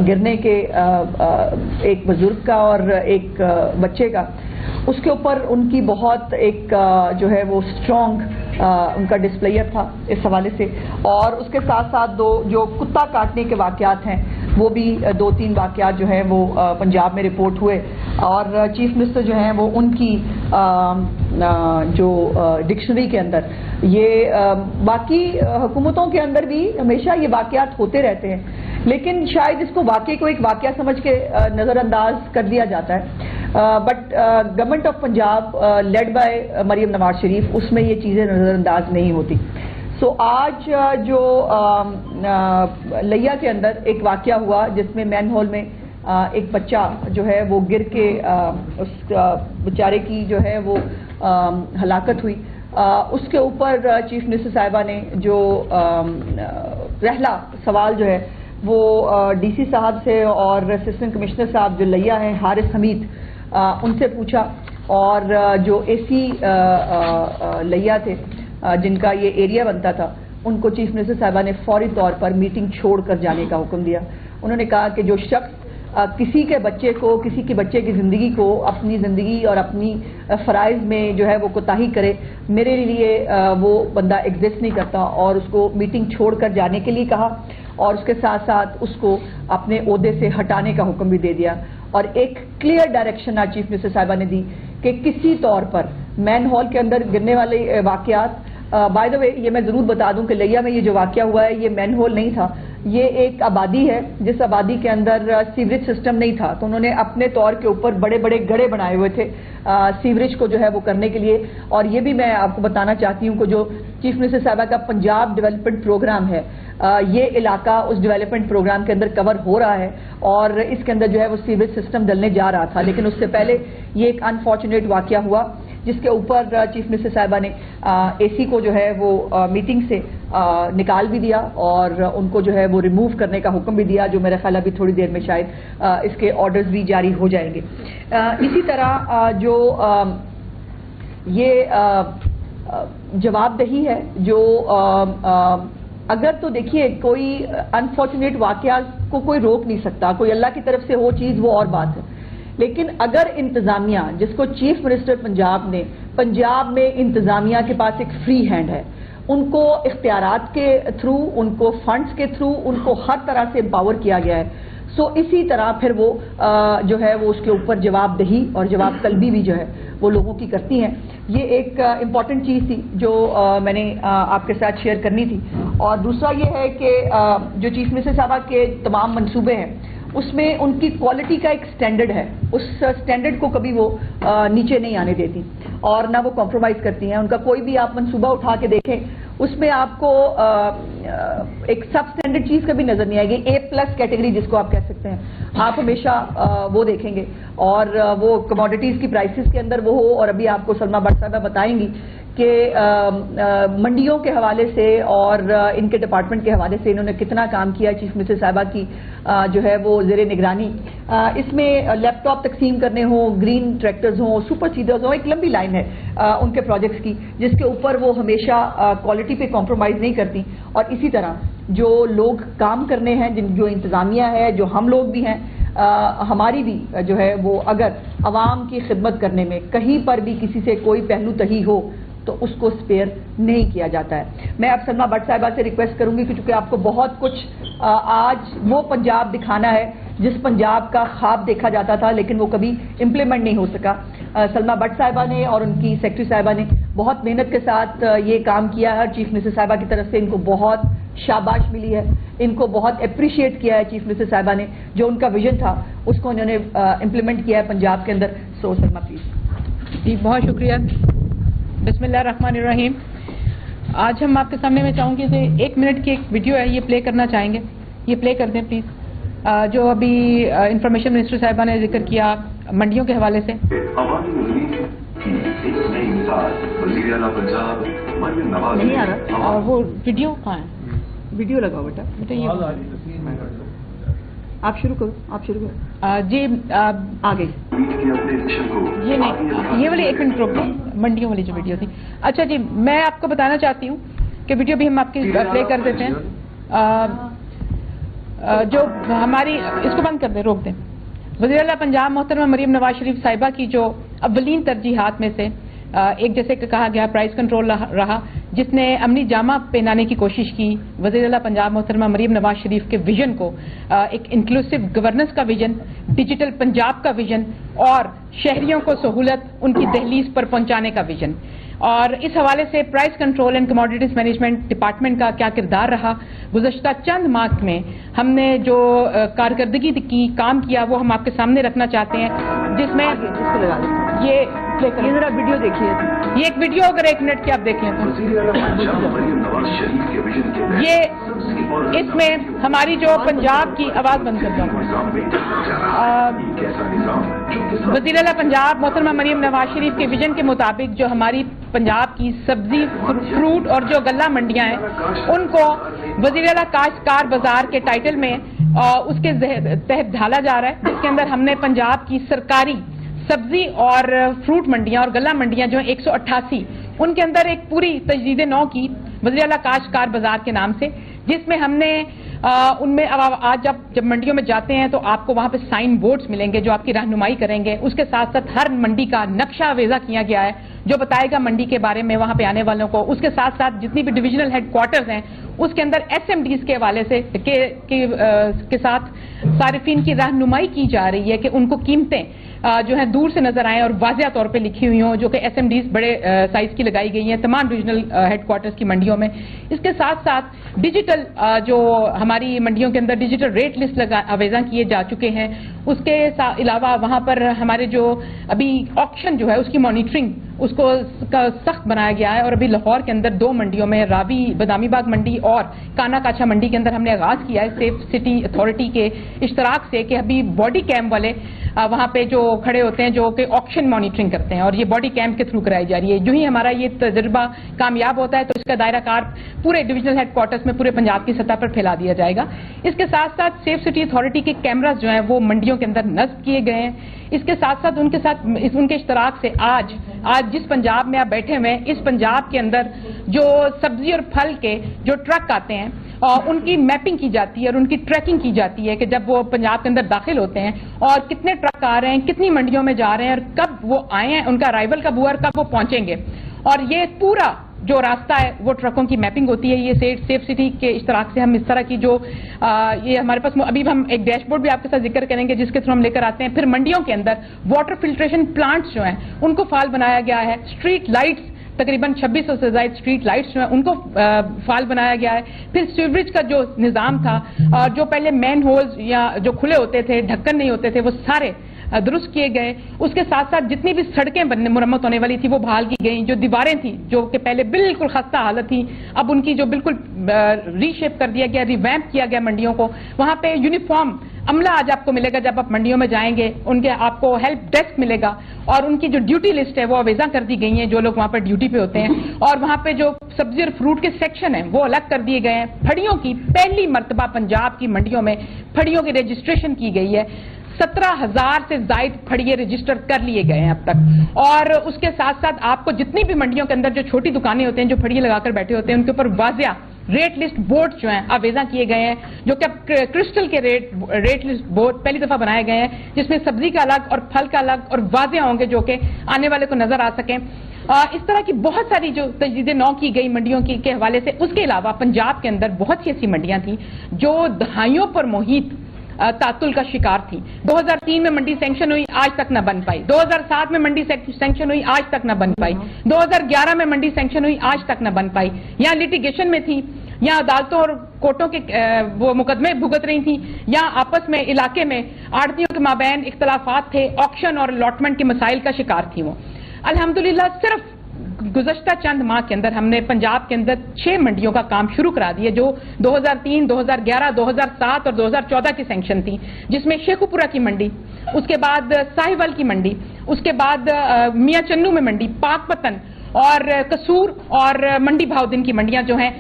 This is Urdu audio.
گرنے کے ایک بزرگ کا اور ایک بچے کا، اس کے اوپر ان کی بہت ایک جو ہے وہ اسٹرانگ ان کا ڈسپلیئر تھا اس حوالے سے، اور اس کے ساتھ ساتھ جو کتا کاٹنے کے واقعات ہیں وہ بھی 2-3 واقعات جو ہیں وہ پنجاب میں رپورٹ ہوئے، اور چیف منسٹر جو ہیں وہ ان کی جو ڈکشنری کے اندر یہ باقی حکومتوں کے اندر بھی ہمیشہ یہ واقعات ہوتے رہتے ہیں، لیکن شاید اس کو واقعے کو ایک واقعہ سمجھ کے نظر انداز کر دیا جاتا ہے، but government of Punjab led by Maryam Nawaz Sharif, اس میں یہ چیزیں نظر انداز نہیں ہوتی۔ سو آج جو لیا کے اندر ایک واقعہ ہوا جس میں مین ہول میں ایک بچہ جو ہے وہ گر کے اس بیچارے کی جو ہے وہ ہلاکت ہوئی، اس کے اوپر چیف منسٹر صاحبہ نے جو پہلا سوال جو ہے وہ ڈی سی صاحب سے اور اسسٹنٹ کمشنر صاحب جو لیا ہیں حارث حمید ان سے پوچھا، اور جو اے سی لیا تھے جن کا یہ ایریا بنتا تھا ان کو چیف منسٹر صاحبہ نے فوری طور پر میٹنگ چھوڑ کر جانے کا حکم دیا۔ انہوں نے کہا کہ جو شخص کسی کے بچے کو، کسی کے بچے کی زندگی کو، اپنی زندگی اور اپنی فرائض میں جو ہے وہ کوتاہی کرے، میرے لیے وہ بندہ ایگزسٹ نہیں کرتا، اور اس کو میٹنگ چھوڑ کر جانے کے لیے کہا، اور اس کے ساتھ ساتھ اس کو اپنے عہدے سے ہٹانے کا حکم بھی دے دیا، اور ایک کلیئر ڈائریکشن آج چیف منسٹر صاحبہ نے دی کہ کسی طور پر مین ہال کے اندر گرنے والے واقعات، بائی دا وے یہ میں ضرور بتا دوں کہ لیا میں یہ جو واقعہ ہوا ہے یہ مین ہول نہیں تھا، یہ ایک آبادی ہے جس آبادی کے اندر سیوریج سسٹم نہیں تھا، تو انہوں نے اپنے طور کے اوپر بڑے بڑے گڑھے بنائے ہوئے تھے سیوریج کو جو ہے وہ کرنے کے لیے، اور یہ بھی میں آپ کو بتانا چاہتی ہوں کہ جو چیف منسٹر صاحبہ کا پنجاب ڈیولپمنٹ پروگرام ہے، یہ علاقہ اس ڈیولپمنٹ پروگرام کے اندر کور ہو رہا ہے، اور اس کے اندر جو ہے وہ سیوریج سسٹم ڈلنے جا رہا تھا، لیکن اس سے پہلے یہ ایک انفارچونیٹ واقعہ ہوا جس کے اوپر چیف منسٹر صاحبہ نے اے سی کو جو ہے وہ میٹنگ سے نکال بھی دیا، اور ان کو جو ہے وہ ریموو کرنے کا حکم بھی دیا، جو میرا خیال ابھی تھوڑی دیر میں شاید اس کے آرڈرز بھی جاری ہو جائیں گے۔ اسی طرح جو یہ جواب دہی ہے جو اگر تو دیکھیے کوئی انفارچونیٹ واقعہ کو کوئی روک نہیں سکتا، کوئی اللہ کی طرف سے ہو چیز وہ اور بات ہے، لیکن اگر انتظامیہ جس کو چیف منسٹر پنجاب نے، پنجاب میں انتظامیہ کے پاس ایک فری ہینڈ ہے، ان کو اختیارات کے تھرو، ان کو فنڈز کے تھرو، ان کو ہر طرح سے امپاور کیا گیا ہے، سو اسی طرح پھر وہ جو ہے وہ اس کے اوپر جواب دہی اور جواب طلبی بھی جو ہے وہ لوگوں کی کرتی ہیں۔ یہ ایک امپورٹنٹ چیز تھی جو میں نے آپ کے ساتھ شیئر کرنی تھی، اور دوسرا یہ ہے کہ جو چیف منسٹر صاحبہ کے تمام منصوبے ہیں اس میں ان کی کوالٹی کا ایک سٹینڈرڈ ہے، اس سٹینڈرڈ کو کبھی وہ نیچے نہیں آنے دیتی اور نہ وہ کمپرومائز کرتی ہیں۔ ان کا کوئی بھی آپ منصوبہ اٹھا کے دیکھیں اس میں آپ کو ایک سب سٹینڈرڈ چیز کبھی نظر نہیں آئے گی، A+ کیٹیگری جس کو آپ کہہ سکتے ہیں، آپ ہمیشہ وہ دیکھیں گے، اور وہ کموڈیٹیز کی پرائسز کے اندر وہ ہو، اور ابھی آپ کو سلمہ بٹ صاحبہ بتائیں گی کہ منڈیوں کے حوالے سے اور ان کے ڈپارٹمنٹ کے حوالے سے انہوں نے کتنا کام کیا چیف منسٹر صاحبہ کی جو ہے وہ زیر نگرانی، اس میں لیپ ٹاپ تقسیم کرنے ہوں، گرین ٹریکٹرز ہوں، سپر سیڈرز ہوں، ایک لمبی لائن ہے ان کے پروجیکٹس کی جس کے اوپر وہ ہمیشہ کوالٹی پہ کمپرومائز نہیں کرتی، اور اسی طرح جو لوگ کام کرنے ہیں، جو انتظامیہ ہے، جو ہم لوگ بھی ہیں، ہماری بھی جو ہے وہ اگر عوام کی خدمت کرنے میں کہیں پر بھی کسی سے کوئی پہلو تہی ہو تو اس کو سپیئر نہیں کیا جاتا ہے۔ میں اب سلمہ بٹ صاحبہ سے ریکویسٹ کروں گی کہ چونکہ آپ کو بہت کچھ آج وہ پنجاب دکھانا ہے جس پنجاب کا خواب دیکھا جاتا تھا لیکن وہ کبھی امپلیمنٹ نہیں ہو سکا۔ سلمہ بٹ صاحبہ نے اور ان کی سیکرٹری صاحبہ نے بہت محنت کے ساتھ یہ کام کیا ہے، چیف منسٹر صاحبہ کی طرف سے ان کو بہت شاباش ملی ہے، ان کو بہت اپریشیٹ کیا ہے چیف منسٹر صاحبہ نے، جو ان کا ویژن تھا اس کو انہوں نے امپلیمنٹ کیا ہے پنجاب کے اندر۔ سو سلمہ پلیز۔ جی بہت شکریہ۔ بسم اللہ الرحمن الرحیم۔ آج ہم آپ کے سامنے میں چاہوں گی کہ 1 منٹ کی ایک ویڈیو ہے، یہ پلے کرنا چاہیں گے، یہ پلے کر دیں پلیز، جو ابھی انفارمیشن منسٹر صاحبہ نے ذکر کیا منڈیوں کے حوالے سے۔ نہیں آ رہا، وہ ویڈیو کہاں ہے؟ ویڈیو لگاؤ بیٹا، آپ شروع کرو، آپ شروع کرو۔ جی آگے یہ نہیں، یہ والی 1 منٹ روک دیں، منڈیوں والی جو ویڈیو تھی۔ اچھا جی، میں آپ کو بتانا چاہتی ہوں کہ ویڈیو بھی ہم آپ کی پلے کر دیتے ہیں۔ جو ہماری اس کو بند کر دیں، روک دیں. وزیر اعلیٰ پنجاب محترمہ مریم نواز شریف صاحبہ کی جو اولین ترجیحات میں سے ایک جیسے کہ کہا گیا پرائز کنٹرول رہا، جس نے امنی جامہ پہنانے کی کوشش کی. وزیر اعلیٰ پنجاب محترمہ مریم نواز شریف کے ویژن کو ایک انکلوسیو گورننس کا ویژن، ڈیجیٹل پنجاب کا ویژن اور شہریوں کو سہولت ان کی دہلیز پر پہنچانے کا ویژن. اور اس حوالے سے price control and commodities management department کا کیا کردار رہا گزشتہ چند ماہ میں، ہم نے جو کارکردگی کی کام کیا وہ ہم آپ کے سامنے رکھنا چاہتے ہیں، جس میں یہ ذرا ویڈیو دیکھیے. یہ ایک ویڈیو اگر 1 منٹ کی آپ دیکھ لیں تو یہ اس میں ہماری جو پنجاب کی آواز بند کر دوں. وزیر اعلیٰ پنجاب محترمہ مریم نواز شریف کے ویژن کے مطابق جو ہماری پنجاب کی سبزی، فروٹ اور جو غلہ منڈیاں ہیں ان کو وزیر اعلیٰ کاشتکار بازار کے ٹائٹل میں اس کے تحت ڈھالا جا رہا ہے، جس کے اندر ہم نے پنجاب کی سرکاری سبزی اور فروٹ منڈیاں اور غلہ منڈیاں جو ہیں 188 ان کے اندر ایک پوری تجدید نو کی وزیر اعلیٰ کاشتکار بازار کے نام سے، جس میں ہم نے ان میں آج جب منڈیوں میں جاتے ہیں تو آپ کو وہاں پہ سائن بورڈز ملیں گے جو آپ کی رہنمائی کریں گے. اس کے ساتھ ساتھ ہر منڈی کا نقشہ وضع کیا گیا ہے جو بتائے گا منڈی کے بارے میں وہاں پہ آنے والوں کو. اس کے ساتھ ساتھ جتنی بھی ڈویژنل ہیڈ کوارٹرز ہیں اس کے اندر ایس ایم ڈیز کے حوالے سے کے ساتھ صارفین کی رہنمائی کی جا رہی ہے کہ ان کو قیمتیں جو ہیں دور سے نظر آئیں اور واضح طور پہ لکھی ہوئی ہوں، جو کہ ایس ایم ڈیز بڑے سائز کی لگائی گئی ہیں تمام ڈویژنل ہیڈ کوارٹرز کی منڈیوں میں. اس کے ساتھ ساتھ ڈیجیٹل جو ہماری منڈیوں کے اندر ڈیجیٹل ریٹ لسٹ وضع کیے جا چکے ہیں. اس کے علاوہ وہاں پر ہمارے جو ابھی آکشن جو ہے اس کی مانیٹرنگ اس کو سخت بنایا گیا ہے، اور ابھی لاہور کے اندر 2 منڈیوں میں راوی بادامی باغ منڈی اور کانا کاچھا منڈی کے اندر ہم نے آغاز کیا ہے سیف سٹی اتھارٹی کے اشتراک سے کہ ابھی باڈی کیم والے وہاں پہ جو کھڑے ہوتے ہیں جو کہ آکشن مانیٹرنگ کرتے ہیں، اور یہ باڈی کیم کے تھرو کرائی جا رہی ہے. جو ہی ہمارا یہ تجربہ کامیاب ہوتا ہے تو اس کا دائرہ کار پورے ڈویژنل ہیڈ کوارٹرز میں پورے پنجاب کی سطح پر پھیلا دیا جائے گا. اس کے ساتھ ساتھ سیف سٹی اتھارٹی کے کیمراز جو ہیں وہ منڈیوں کے اندر نصب کیے گئے ہیں. اس کے ساتھ ساتھ ان کے اشتراک سے آج جس پنجاب میں آپ بیٹھے ہوئے ہیں اس پنجاب کے اندر جو سبزی اور پھل کے جو ٹرک آتے ہیں ان کی میپنگ کی جاتی ہے اور ان کی ٹریکنگ کی جاتی ہے کہ جب وہ پنجاب کے اندر داخل ہوتے ہیں اور کتنے ٹرک آ رہے ہیں، کتنی منڈیوں میں جا رہے ہیں اور کب وہ آئے ہیں، ان کا ارائیول کب ہوا اور کب وہ پہنچیں گے. اور یہ پورا جو راستہ ہے وہ ٹرکوں کی میپنگ ہوتی ہے. یہ سیف سٹی کے اشتراک سے ہم اس طرح کی جو یہ ہمارے پاس ابھی ہم ایک ڈیش بورڈ بھی آپ کے ساتھ ذکر کریں گے جس کے تھرو ہم لے کر آتے ہیں. پھر منڈیوں کے اندر واٹر فلٹریشن پلانٹس جو ہیں ان کو فعال بنایا گیا ہے. اسٹریٹ لائٹس تقریباً 2600 سے زائد اسٹریٹ لائٹس جو ہیں ان کو فعال بنایا گیا ہے. پھر سیوریج کا جو نظام تھا جو پہلے مین ہولز یا جو کھلے ہوتے تھے، ڈھکن نہیں ہوتے تھے، وہ سارے درست کیے گئے. اس کے ساتھ ساتھ جتنی بھی سڑکیں مرمت ہونے والی تھی وہ بحال کی گئیں. جو دیواریں تھیں جو کہ پہلے بالکل خستہ حالت تھی اب ان کی جو بالکل ری شیپ کر دیا گیا، ریویمپ کیا گیا منڈیوں کو. وہاں پہ یونیفارم عملہ آج آپ کو ملے گا جب آپ منڈیوں میں جائیں گے. ان کے آپ کو ہیلپ ڈیسک ملے گا اور ان کی جو ڈیوٹی لسٹ ہے وہ وضع کر دی گئی ہیں جو لوگ وہاں پر ڈیوٹی پہ ہوتے ہیں. اور وہاں پہ جو سبزی اور فروٹ کے سیکشن ہیں وہ الگ کر دیے گئے ہیں. پھڑیوں کی پہلی مرتبہ پنجاب کی منڈیوں میں پھڑیوں کی رجسٹریشن کی گئی ہے. 17,000 سے زائد پھڑیے رجسٹر کر لیے گئے ہیں اب تک. اور اس کے ساتھ ساتھ آپ کو جتنی بھی منڈیوں کے اندر جو چھوٹی دکانیں ہوتے ہیں جو پھڑیے لگا کر بیٹھے ہوتے ہیں ان کے اوپر واضح ریٹ لسٹ بورڈ جو ہیں اب وضع کیے گئے ہیں جو کہ اب کرسٹل کے ریٹ لسٹ بورڈ پہلی دفعہ بنائے گئے ہیں جس میں سبزی کا الگ اور پھل کا الگ اور واضح ہوں گے جو کہ آنے والے کو نظر آ سکیں. اس طرح کی بہت ساری جو تجدید نو کی گئی منڈیوں کے حوالے سے. اس کے علاوہ پنجاب کے اندر بہت سی ایسی منڈیاں تھیں جو دہائیوں پر محیط تعطل کا شکار تھی. 2003 میں منڈی سینکشن ہوئی، آج تک نہ بن پائی. 2007 میں منڈی سینکشن ہوئی، آج تک نہ بن پائی. 2011 میں منڈی سینکشن ہوئی، آج تک نہ بن پائی. یہاں لیٹیگیشن میں تھی، یا عدالتوں اور کورٹوں کے وہ مقدمے بھگت رہی تھیں، یا آپس میں علاقے میں آڑھتیوں کے مابین اختلافات تھے، آکشن اور الاٹمنٹ کے مسائل کا شکار تھی. وہ الحمدللہ صرف گزشتہ چند ماہ کے اندر ہم نے پنجاب کے اندر 6 منڈیوں کا کام شروع کرا دیا جو 2003، 2011، 2007 اور 2014 کی سینکشن تھی، جس میں شیخو پورہ کی منڈی، اس کے بعد ساہیوال کی منڈی، اس کے بعد میاں چنو میں منڈی، پاک پتن اور قصور اور منڈی بھاؤدن کی منڈیاں جو ہیں